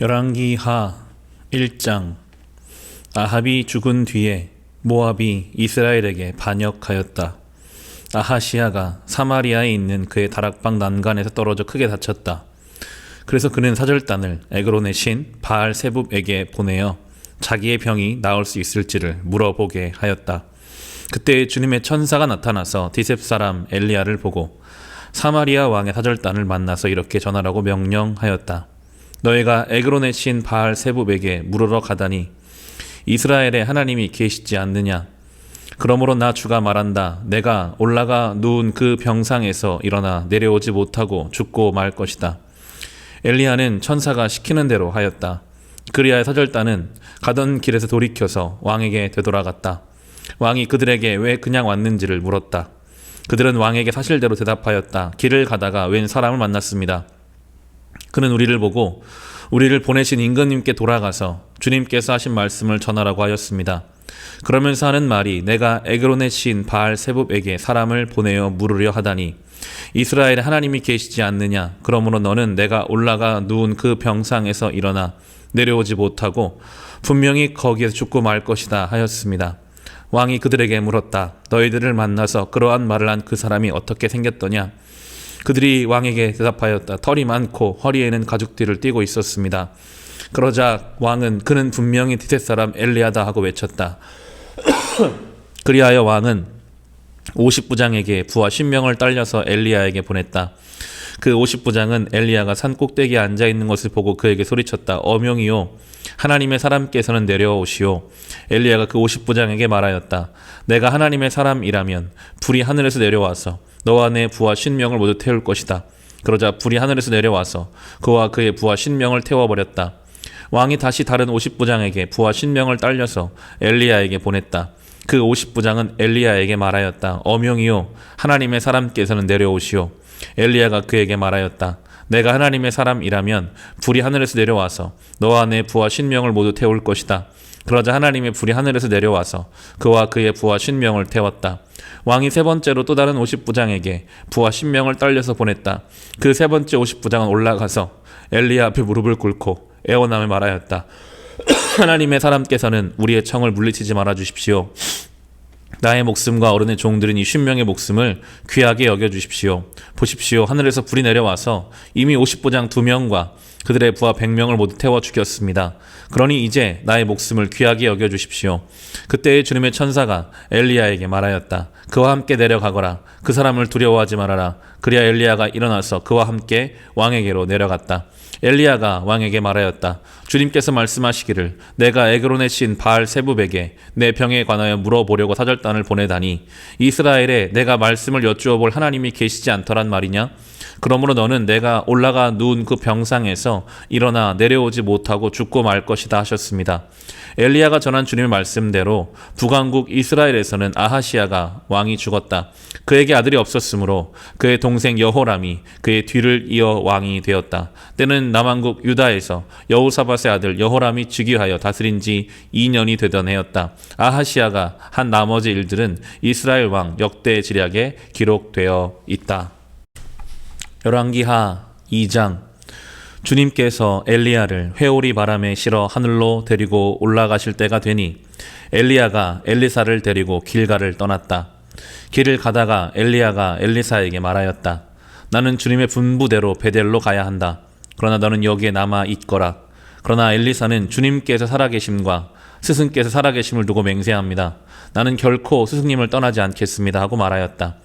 열왕기하 1장. 아합이 죽은 뒤에 모압이 이스라엘에게 반역하였다. 아하시야가 사마리아에 있는 그의 다락방 난간에서 떨어져 크게 다쳤다. 그래서 그는 사절단을 에그론의 신 바알세붑에게 보내어 자기의 병이 나을 수 있을지를 물어보게 하였다. 그때 주님의 천사가 나타나서 디셉 사람 엘리야를 보고 사마리아 왕의 사절단을 만나서 이렇게 전하라고 명령하였다. 너희가 에그론의 신 바알세붑에게 물으러 가다니 이스라엘에 하나님이 계시지 않느냐? 그러므로 나 주가 말한다. 내가 올라가 누운 그 병상에서 일어나 내려오지 못하고 죽고 말 것이다. 엘리야는 천사가 시키는 대로 하였다. 그리하여 사절단은 가던 길에서 돌이켜서 왕에게 되돌아갔다. 왕이 그들에게 왜 그냥 왔는지를 물었다. 그들은 왕에게 사실대로 대답하였다. 길을 가다가 웬 사람을 만났습니다. 그는 우리를 보고 우리를 보내신 임금님께 돌아가서 주님께서 하신 말씀을 전하라고 하였습니다. 그러면서 하는 말이 내가 에그론의 신 바알세붑에게 사람을 보내어 물으려 하다니 이스라엘에 하나님이 계시지 않느냐? 그러므로 너는 내가 올라가 누운 그 병상에서 일어나 내려오지 못하고 분명히 거기에서 죽고 말 것이다 하였습니다. 왕이 그들에게 물었다. 너희들을 만나서 그러한 말을 한 그 사람이 어떻게 생겼더냐? 그들이 왕에게 대답하였다. 털이 많고 허리에는 가죽띠를 띠고 있었습니다. 그러자 왕은 그는 분명히 디셋 사람 엘리야다 하고 외쳤다. 그리하여 왕은 50부장에게 부하 10명을 딸려서 엘리야에게 보냈다. 그 50부장은 엘리야가 산 꼭대기에 앉아있는 것을 보고 그에게 소리쳤다. 어명이요 하나님의 사람께서는 내려오시오. 엘리야가 그 50부장에게 말하였다. 내가 하나님의 사람이라면 불이 하늘에서 내려와서 너와 내 부하 50명을 모두 태울 것이다. 그러자 불이 하늘에서 내려와서 그와 그의 부하 50명을 태워버렸다. 왕이 다시 다른 50부장에게 부하 50명을 딸려서 엘리야에게 보냈다. 그 50부장은 엘리야에게 말하였다. 어명이요 하나님의 사람께서는 내려오시오. 엘리야가 그에게 말하였다. 내가 하나님의 사람이라면 불이 하늘에서 내려와서 너와 내 부하 50명을 모두 태울 것이다. 그러자 하나님의 불이 하늘에서 내려와서 그와 그의 부하 50명을 태웠다. 왕이 세 번째로 또 다른 50부장에게 부하 10명을 딸려서 보냈다. 그 세 번째 50부장은 올라가서 엘리야 앞에 무릎을 꿇고 애원하며 말하였다. 하나님의 사람께서는 우리의 청을 물리치지 말아 주십시오. 나의 목숨과 어른의 종들은 이 50명의 목숨을 귀하게 여겨주십시오. 보십시오. 하늘에서 불이 내려와서 이미 50부장 2명과 그들의 부하 100명을 모두 태워 죽였습니다. 그러니 이제 나의 목숨을 귀하게 여겨주십시오. 그때 주님의 천사가 엘리야에게 말하였다. 그와 함께 내려가거라. 그 사람을 두려워하지 말아라. 그리하 엘리야가 일어나서 그와 함께 왕에게로 내려갔다. 엘리야가 왕에게 말하였다. 주님께서 말씀하시기를 내가 에그론의 신 바알세붑에게 내 병에 관하여 물어보려고 사절단을 보내다니 이스라엘에 내가 말씀을 여쭈어 볼 하나님이 계시지 않더란 말이냐? 그러므로 너는 내가 올라가 누운 그 병상에서 일어나 내려오지 못하고 죽고 말 것이다 하셨습니다. 엘리야가 전한 주님의 말씀대로 북왕국 이스라엘에서는 아하시야가 왕이 죽었다. 그에게 아들이 없었으므로 그의 동생 여호람이 그의 뒤를 이어 왕이 되었다. 때는 남왕국 유다에서 여호사밧의 아들 여호람이 즉위하여 다스린 지 2년이 되던 해였다. 아하시야가 한 나머지 일들은 이스라엘 왕 역대 지략에 기록되어 있다. 열왕기하 2장. 주님께서 엘리야를 회오리 바람에 실어 하늘로 데리고 올라가실 때가 되니 엘리야가 엘리사를 데리고 길가를 떠났다. 길을 가다가 엘리야가 엘리사에게 말하였다. 나는 주님의 분부대로 베델로 가야 한다. 그러나 너는 여기에 남아 있거라. 그러나 엘리사는 주님께서 살아계심과 스승께서 살아계심을 두고 맹세합니다. 나는 결코 스승님을 떠나지 않겠습니다 하고 말하였다.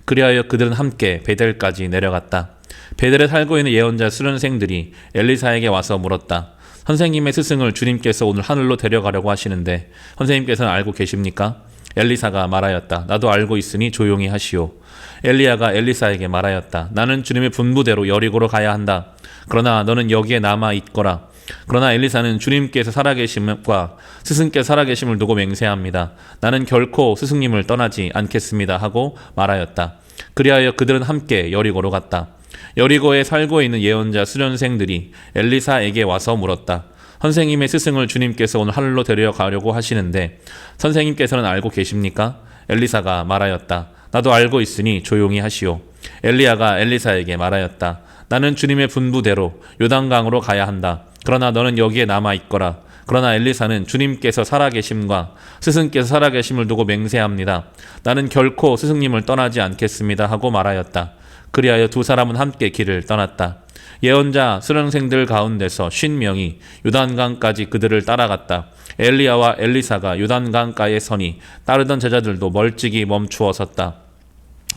그리하여 그들은 함께 베델까지 내려갔다. 베델에 살고 있는 예언자 수련생들이 엘리사에게 와서 물었다. 선생님의 스승을 주님께서 오늘 하늘로 데려가려고 하시는데 선생님께서는 알고 계십니까? 엘리사가 말하였다. 나도 알고 있으니 조용히 하시오. 엘리야가 엘리사에게 말하였다. 나는 주님의 분부대로 여리고로 가야 한다. 그러나 너는 여기에 남아 있거라. 그러나 엘리사는 주님께서 살아계심과 스승께서 살아계심을 두고 맹세합니다. 나는 결코 스승님을 떠나지 않겠습니다 하고 말하였다. 그리하여 그들은 함께 여리고로 갔다. 여리고에 살고 있는 예언자 수련생들이 엘리사에게 와서 물었다. 선생님의 스승을 주님께서 오늘 하늘로 데려가려고 하시는데 선생님께서는 알고 계십니까? 엘리사가 말하였다. 나도 알고 있으니 조용히 하시오. 엘리야가 엘리사에게 말하였다. 나는 주님의 분부대로 요단강으로 가야 한다. 그러나 너는 여기에 남아 있거라. 그러나 엘리사는 주님께서 살아계심과 스승께서 살아계심을 두고 맹세합니다. 나는 결코 스승님을 떠나지 않겠습니다 하고 말하였다. 그리하여 두 사람은 함께 길을 떠났다. 예언자 수령생들 가운데서 50명이 요단강까지 그들을 따라갔다. 엘리야와 엘리사가 요단강가에 서니 따르던 제자들도 멀찍이 멈추어 섰다.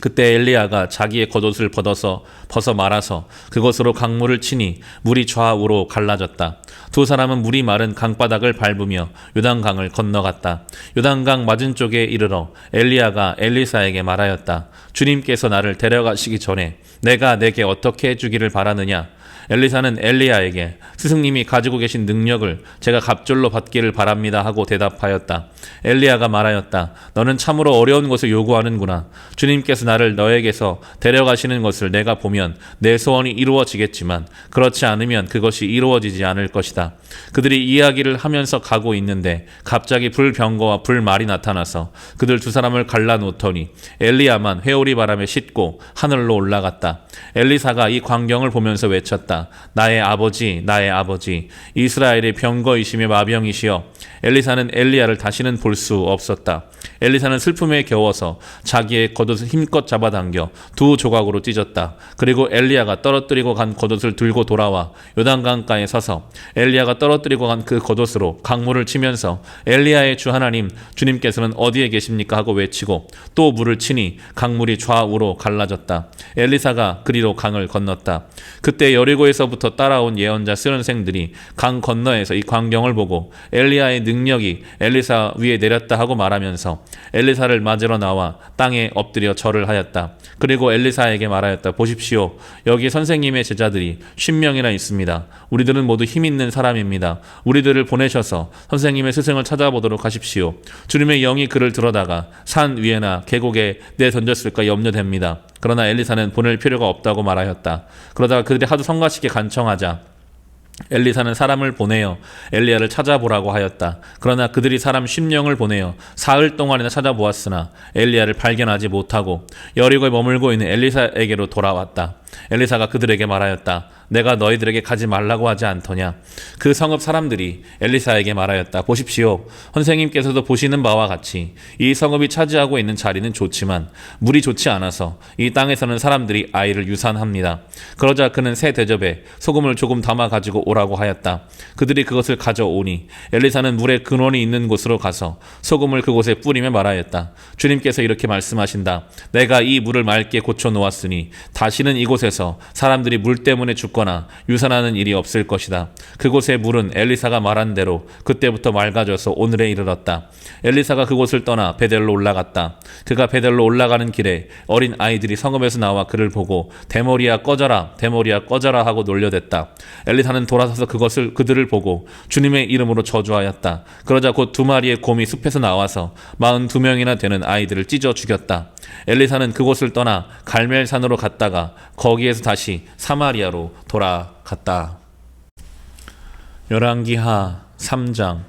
그때 엘리야가 자기의 겉옷을 벗어 말아서 그것으로 강물을 치니 물이 좌우로 갈라졌다. 두 사람은 물이 마른 강바닥을 밟으며 요단강을 건너갔다. 요단강 맞은쪽에 이르러 엘리야가 엘리사에게 말하였다. 주님께서 나를 데려가시기 전에 내가 내게 어떻게 해주기를 바라느냐? 엘리사는 엘리야에게 스승님이 가지고 계신 능력을 제가 갑절로 받기를 바랍니다 하고 대답하였다. 엘리야가 말하였다. 너는 참으로 어려운 것을 요구하는구나. 주님께서 나를 너에게서 데려가시는 것을 내가 보면 내 소원이 이루어지겠지만 그렇지 않으면 그것이 이루어지지 않을 것이다. 그들이 이야기를 하면서 가고 있는데 갑자기 불병거와 불말이 나타나서 그들 두 사람을 갈라놓더니 엘리야만 회오리 바람에 싣고 하늘로 올라갔다. 엘리사가 이 광경을 보면서 외쳤다. 나의 아버지, 나의 아버지, 이스라엘의 병거이시며 마병이시여. 엘리사는 엘리야를 다시는 볼 수 없었다. 엘리사는 슬픔에 겨워서 자기의 겉옷을 힘껏 잡아당겨 두 조각으로 찢었다. 그리고 엘리야가 떨어뜨리고 간 겉옷을 들고 돌아와 요단강가에 서서 엘리야가 떨어뜨리고 간 그 겉옷으로 강물을 치면서 엘리야의 주 하나님, 주님께서는 어디에 계십니까 하고 외치고 또 물을 치니 강물이 좌우로 갈라졌다. 엘리사가 그리로 강을 건넜다. 그때 여리고에서부터 따라온 예언자 수련생들이 강 건너에서 이 광경을 보고 엘리야의 능력이 엘리사 위에 내렸다 하고 말하면서 엘리사를 맞으러 나와 땅에 엎드려 절을 하였다. 그리고 엘리사에게 말하였다. 보십시오. 여기 선생님의 제자들이 50명이나 있습니다. 우리들은 모두 힘 있는 사람입니다. 우리들을 보내셔서 선생님의 스승을 찾아보도록 하십시오. 주님의 영이 그를 들어다가 산 위에나 계곡에 내던졌을까 염려됩니다. 그러나 엘리사는 보낼 필요가 없다고 말하였다. 그러다가 그들이 하도 성가시게 간청하자 엘리사는 사람을 보내어 엘리야를 찾아보라고 하였다. 그러나 그들이 사람 10명을 보내어 사흘 동안이나 찾아보았으나 엘리야를 발견하지 못하고 여리고에 머물고 있는 엘리사에게로 돌아왔다. 엘리사가 그들에게 말하였다. 내가 너희들에게 가지 말라고 하지 않더냐? 그 성읍 사람들이 엘리사에게 말하였다. 보십시오. 선생님께서도 보시는 바와 같이 이 성읍이 차지하고 있는 자리는 좋지만 물이 좋지 않아서 이 땅에서는 사람들이 아이를 유산합니다. 그러자 그는 새 대접에 소금을 조금 담아 가지고 오라고 하였다. 그들이 그것을 가져오니 엘리사는 물의 근원이 있는 곳으로 가서 소금을 그곳에 뿌리며 말하였다. 주님께서 이렇게 말씀하신다. 내가 이 물을 맑게 고쳐 놓았으니 다시는 이곳에서 사람들이 물 때문에 죽거나 유산하는 일이 없을 것이다. 그곳의 물은 엘리사가 말한 대로 그때부터 맑아져서 오늘에 이르렀다. 엘리사가 그곳을 떠나 베델로 올라갔다. 그가 베델로 올라가는 길에 어린 아이들이 성읍에서 나와 그를 보고 대머리야 꺼져라, 대머리야 꺼져라 하고 놀려댔다. 엘리사는 돌아서서 그들을 보고 주님의 이름으로 저주하였다. 그러자 곧 2마리의 곰이 숲에서 나와서 42명이나 되는 아이들을 찢어 죽였다. 엘리사는 그곳을 떠나 갈멜산으로 갔다가 거기에서 다시 사마리아로 돌아갔다. 열왕기하 3장.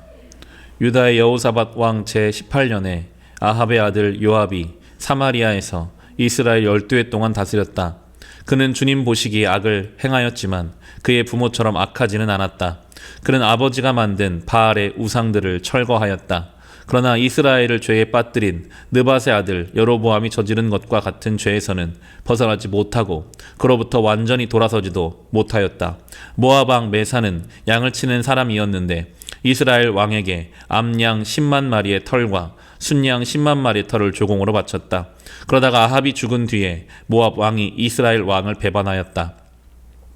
유다의 여호사밧 왕 제18년에 아합의 아들 요압이 사마리아에서 이스라엘 12해 동안 다스렸다. 그는 주님 보시기에 악을 행하였지만 그의 부모처럼 악하지는 않았다. 그는 아버지가 만든 바알의 우상들을 철거하였다. 그러나 이스라엘을 죄에 빠뜨린 느밧의 아들 여로보암이 저지른 것과 같은 죄에서는 벗어나지 못하고 그로부터 완전히 돌아서지도 못하였다. 모압 왕 메사는 양을 치는 사람이었는데 이스라엘 왕에게 암양 10만 마리의 털과 순양 10만 마리의 털을 조공으로 바쳤다. 그러다가 아합이 죽은 뒤에 모압 왕이 이스라엘 왕을 배반하였다.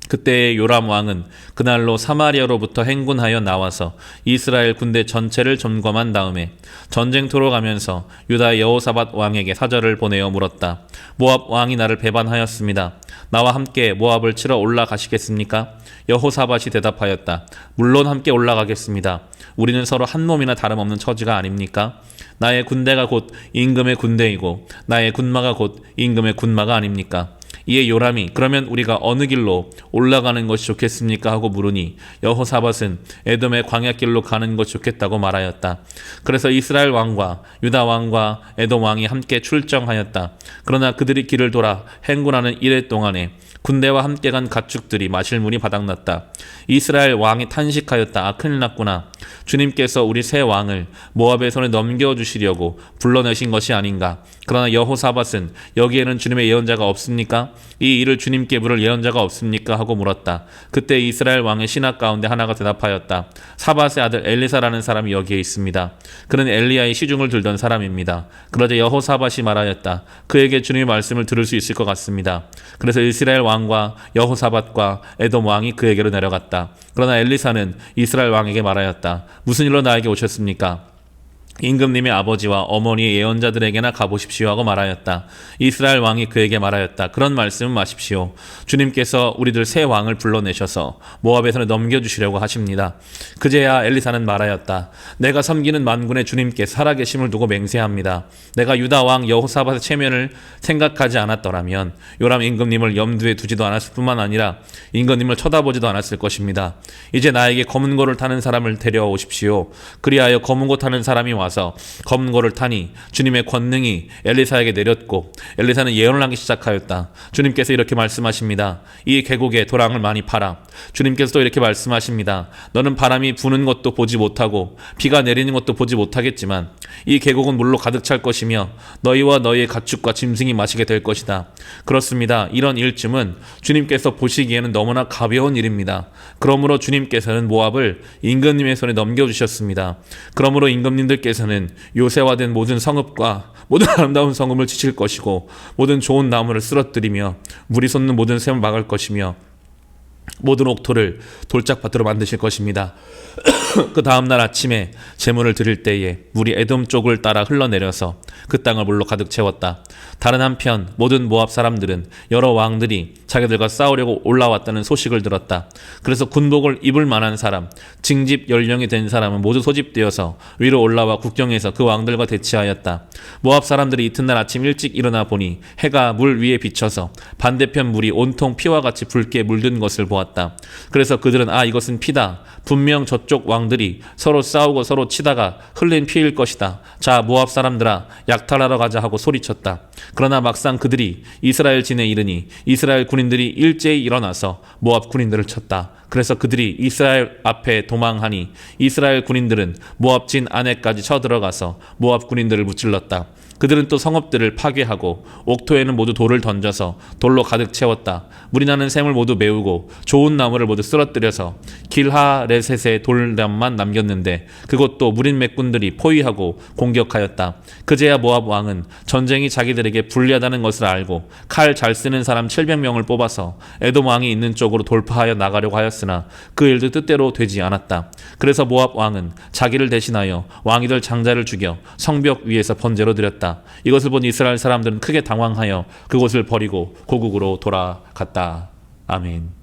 그때의 요람 왕은 그날로 사마리아로부터 행군하여 나와서 이스라엘 군대 전체를 점검한 다음에 전쟁터로 가면서 유다의 여호사밧 왕에게 사절을 보내어 물었다. 모압 왕이 나를 배반하였습니다. 나와 함께 모압을 치러 올라가시겠습니까? 여호사밧이 대답하였다. 물론 함께 올라가겠습니다. 우리는 서로 한 몸이나 다름없는 처지가 아닙니까? 나의 군대가 곧 임금의 군대이고 나의 군마가 곧 임금의 군마가 아닙니까? 이에 요람이 그러면 우리가 어느 길로 올라가는 것이 좋겠습니까? 하고 물으니 여호사밧은 에돔의 광야길로 가는 것이 좋겠다고 말하였다. 그래서 이스라엘 왕과 유다 왕과 에돔 왕이 함께 출정하였다. 그러나 그들이 길을 돌아 행군하는 1회 동안에 군대와 함께 간 가축들이 마실 물이 바닥났다. 이스라엘 왕이 탄식하였다. 아, 큰일 났구나. 주님께서 우리 새 왕을 모압의 손에 넘겨주시려고 불러내신 것이 아닌가. 그러나 여호사밧은 여기에는 주님의 예언자가 없습니까? 이 일을 주님께 물을 예언자가 없습니까? 하고 물었다. 그때 이스라엘 왕의 신하 가운데 하나가 대답하였다. 사밧의 아들 엘리사라는 사람이 여기에 있습니다. 그는 엘리야의 시중을 들던 사람입니다. 그러자 여호사밧이 말하였다. 그에게 주님의 말씀을 들을 수 있을 것 같습니다. 그래서 이스라엘 왕과 여호사밧과 에돔 왕이 그에게로 내려갔다. 그러나 엘리사는 이스라엘 왕에게 말하였다. 무슨 일로 나에게 오셨습니까? 임금님의 아버지와 어머니의 예언자들에게나 가보십시오 하고 말하였다. 이스라엘 왕이 그에게 말하였다. 그런 말씀은 마십시오. 주님께서 우리들 새 왕을 불러내셔서 모압의 손에 넘겨주시려고 하십니다. 그제야 엘리사는 말하였다. 내가 섬기는 만군의 주님께 살아계심을 두고 맹세합니다. 내가 유다 왕 여호사밧의 체면을 생각하지 않았더라면 요람 임금님을 염두에 두지도 않았을 뿐만 아니라 임금님을 쳐다보지도 않았을 것입니다. 이제 나에게 검은고를 타는 사람을 데려오십시오. 그리하여 검은고 타는 사람이 와서 검은고를 타니 주님의 권능이 엘리사에게 내렸고 엘리사는 예언을 하기 시작하였다. 주님께서 이렇게 말씀하십니다. 이 계곡에 도랑을 많이 파라. 주님께서 또 이렇게 말씀하십니다. 너는 바람이 부는 것도 보지 못하고 비가 내리는 것도 보지 못하겠지만 이 계곡은 물로 가득 찰 것이며 너희와 너희의 가축과 짐승이 마시게 될 것이다. 그렇습니다. 이런 일쯤은 주님께서 보시기에는 너무나 가벼운 일입니다. 그러므로 주님께서는 모압을 임금님의 손에 넘겨주셨습니다. 그러므로 임금님들께서는 요새화된 모든 성읍과 모든 아름다운 성읍을 지칠 것이고 모든 좋은 나무를 쓰러뜨리며 물이 솟는 모든 샘을 막을 것이며 모든 옥토를 돌짝밭으로 만드실 것입니다. 그 다음날 아침에 제물을 드릴 때에 물이 에돔 쪽을 따라 흘러내려서 그 땅을 물로 가득 채웠다. 다른 한편 모든 모압 사람들은 여러 왕들이 자기들과 싸우려고 올라왔다는 소식을 들었다. 그래서 군복을 입을 만한 사람, 징집 연령이 된 사람은 모두 소집되어서 위로 올라와 국경에서 그 왕들과 대치하였다. 모압 사람들이 이튿날 아침 일찍 일어나 보니 해가 물 위에 비쳐서 반대편 물이 온통 피와 같이 붉게 물든 것을 보았다. 그래서 그들은 아, 이것은 피다. 분명 저쪽 왕들이 서로 싸우고 서로 치다가 흘린 피일 것이다. 자, 모압 사람들아, 약탈하러 가자 하고 소리쳤다. 그러나 막상 그들이 이스라엘 진에 이르니 이스라엘 군인들이 일제히 일어나서 모압 군인들을 쳤다. 그래서 그들이 이스라엘 앞에 도망하니 이스라엘 군인들은 모압 진 안에까지 쳐들어가서 모압 군인들을 무찔렀다. 그들은 또 성읍들을 파괴하고 옥토에는 모두 돌을 던져서 돌로 가득 채웠다. 물이 나는 샘을 모두 메우고 좋은 나무를 모두 쓰러뜨려서 길하레셋의 돌담만 남겼는데 그것도 무린 맥군들이 포위하고 공격하였다. 그제야 모압 왕은 전쟁이 자기들에게 불리하다는 것을 알고 칼 잘 쓰는 사람 700명을 뽑아서 에돔 왕이 있는 쪽으로 돌파하여 나가려고 하였으나 그 일도 뜻대로 되지 않았다. 그래서 모압 왕은 자기를 대신하여 왕이 될 장자를 죽여 성벽 위에서 번제로 드렸다. 이것을 본 이스라엘 사람들은 크게 당황하여 그곳을 버리고 고국으로 돌아갔다. 아멘.